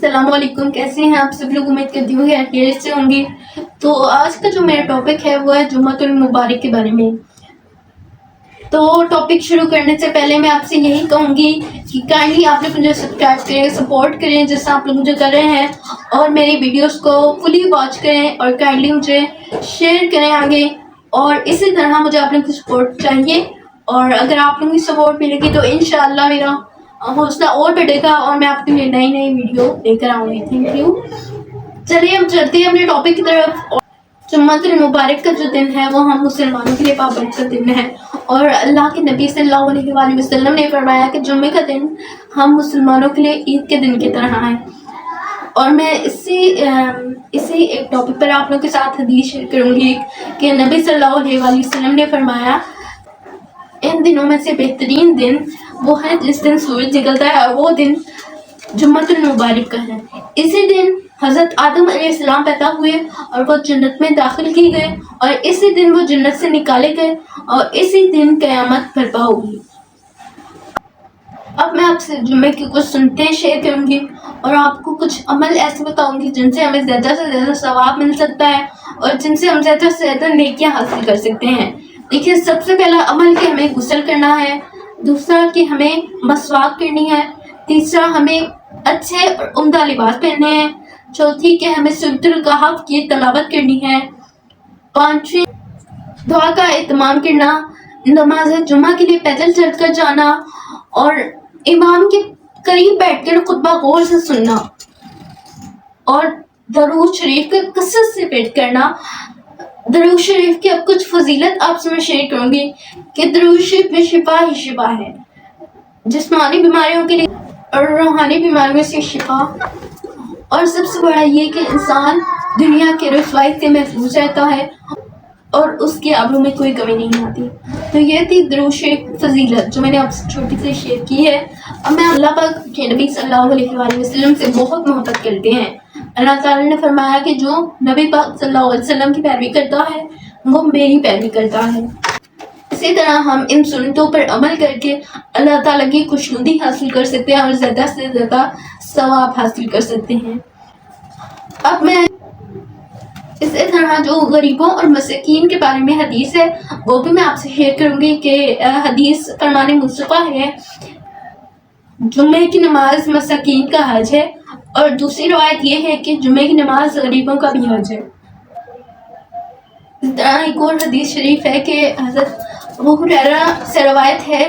السلام علیکم، کیسے ہیں آپ سب لوگ؟ امید کرتی ہوں کہ خیریت سے ہوں گے۔ تو آج کا جو میرا ٹاپک ہے وہ ہے جمعۃ المبارک کے بارے میں۔ تو ٹاپک شروع کرنے سے پہلے میں آپ سے یہی کہوں گی کہ کائنڈلی آپ لوگ مجھے سبسکرائب کریں، سپورٹ کریں جیسا آپ لوگ مجھے کر رہے ہیں، اور میری ویڈیوز کو فلی واچ کریں اور کائنڈلی مجھے شیئر کریں آگے، اور اسی طرح مجھے آپ لوگ کی سپورٹ چاہیے، اور اگر آپ لوگوں کی سپورٹ ملے گی تو انشاءاللہ میرا حوصلہ اور بڑھے گا اور میں آپ کے لیے نئی ویڈیو لے کر آؤں گی۔ Thank you. چلیے ہم چلتے ہیں اپنے ٹاپک کی طرف۔ جمعۃ المبارک کا جو دن ہے وہ ہم مسلمانوں کے لیے پابند کا دن ہے، اور اللہ کے نبی صلی اللہ علیہ وآلہ وسلم نے فرمایا کہ جمعے کا دن ہم مسلمانوں کے لیے عید کے دن کی طرح ہے۔ اور میں اسی ایک ٹاپک پر آپ لوگوں کے ساتھ حدیث شیئر کروں گی کہ نبی صلی اللہ علیہ وآلہ وسلم نے فرمایا ان دنوں میں سے بہترین دن وہ ہے جس دن سورج نکلتا ہے، اور وہ دن جمعۃ المبارک کا ہے۔ اسی دن حضرت آدم علیہ السلام پیدا ہوئے اور وہ جنت میں داخل کی گئے، اور اسی دن وہ جنت سے نکالے گئے، اور اسی دن قیامت برپا ہوگی۔ اب میں آپ سے جمعے کی کچھ سنتیں شیئر کروں گی، اور آپ کو کچھ عمل ایسے بتاؤں گی جن سے ہمیں زیادہ سے زیادہ ثواب مل سکتا ہے، اور جن سے ہم زیادہ سے زیادہ نیکیاں حاصل کر سکتے ہیں۔ دیکھیے، سب سے پہلا عمل کہ ہمیں غسل کرنا ہے، دوسرا کہ ہمیں مسواک کرنی ہے، تیسرا ہمیں اچھے اور عمدہ لباس پہننے ہیں، چوتھی کہ ہمیں سورۃ الکہف کی تلاوت کرنی ہے، پانچویں دعا کا اہتمام کرنا، نماز جمعہ کے لیے پیدل چل کر جانا، اور امام کے قریب بیٹھ کر خطبہ غور سے سننا، اور درود شریف کا کثرت سے پیٹ کرنا۔ درود شریف کی اب کچھ فضیلت آپ سے میں شیئر کروں گی کہ درود شریف میں شفا ہی شفا ہے، جسمانی بیماریوں کے لیے اور روحانی بیماریوں سے شفا، اور سب سے بڑا یہ کہ انسان دنیا کے رسوائی سے محفوظ رہتا ہے اور اس کے آبرو میں کوئی کمی نہیں آتی۔ تو یہ تھی درود شریف فضیلت جو میں نے آپ سے چھوٹی سے شیئر کی ہے۔ اب میں اللہ پاک کے نبی صلی اللہ علیہ وآلہ وسلم سے بہت محبت کرتے ہیں۔ اللہ تعالیٰ نے فرمایا کہ جو نبی پاک صلی اللہ علیہ وسلم کی پیروی کرتا ہے وہ میری پیروی کرتا ہے۔ اسی طرح ہم ان سنتوں پر عمل کر کے اللہ تعالیٰ کی خوشنودی حاصل کر سکتے ہیں اور زیادہ سے زیادہ ثواب حاصل کر سکتے ہیں۔ اب میں اسی طرح جو غریبوں اور مساکین کے بارے میں حدیث ہے وہ بھی میں آپ سے شیئر کروں گی کہ حدیث فرمان مصطفیٰ ہے جمعے کی نماز مساکین کا حج ہے، اور دوسری روایت یہ ہے کہ جمعے کی نماز غریبوں کا بھی حج ہے۔ اس طرح ایک اور حدیث شریف ہے کہ حضرت ابو ہریرہ سے روایت ہے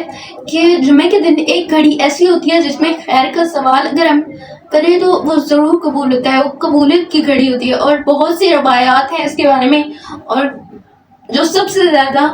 کہ جمعے کے دن ایک گھڑی ایسی ہوتی ہے جس میں خیر کا سوال اگر ہم کریں تو وہ ضرور قبول ہوتا ہے، وہ قبولیت کی گھڑی ہوتی ہے، اور بہت سی روایات ہیں اس کے بارے میں، اور جو سب سے زیادہ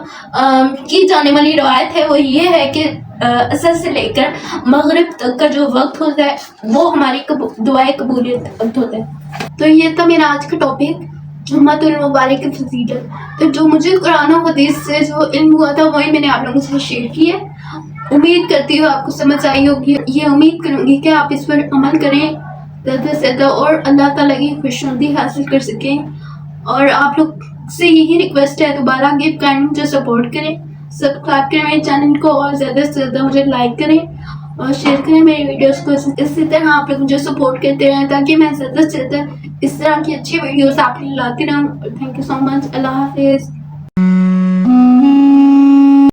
کی جانے والی روایت ہے وہ یہ ہے کہ عصر سے لے کر مغرب تک کا جو وقت ہوتا ہے وہ ہماری دعائے قبولیت وقت ہوتا ہے۔ تو یہ تھا میرا آج کا ٹاپک، جمعۃ المبارک کی فضیلت۔ تو جو مجھے قرآن و حدیث سے جو علم ہوا تھا وہی میں نے آپ لوگوں سے شیئر کیا ہے۔ امید کرتی ہوں آپ کو سمجھ آئی ہوگی، یہ امید کروں گی کہ آپ اس پر عمل کریں زیادہ سے زیادہ، اور اللہ تعالیٰ کی خوشنودی حاصل کر سکیں۔ اور آپ لوگ سے یہی ریکویسٹ ہے، دوبارہ گفٹ کائنڈ مجھے سپورٹ کریں، سبسکرائب کریں میرے چینل کو، اور زیادہ سے زیادہ مجھے لائک کریں اور شیئر کریں میری ویڈیوز کو۔ اسی طرح آپ لوگ مجھے سپورٹ کرتے رہیں تاکہ میں زیادہ سے زیادہ اس طرح کی اچھی ویڈیوز آپ کے لیے لاتی رہوں۔ تھینک یو سو مچ۔ اللہ حافظ۔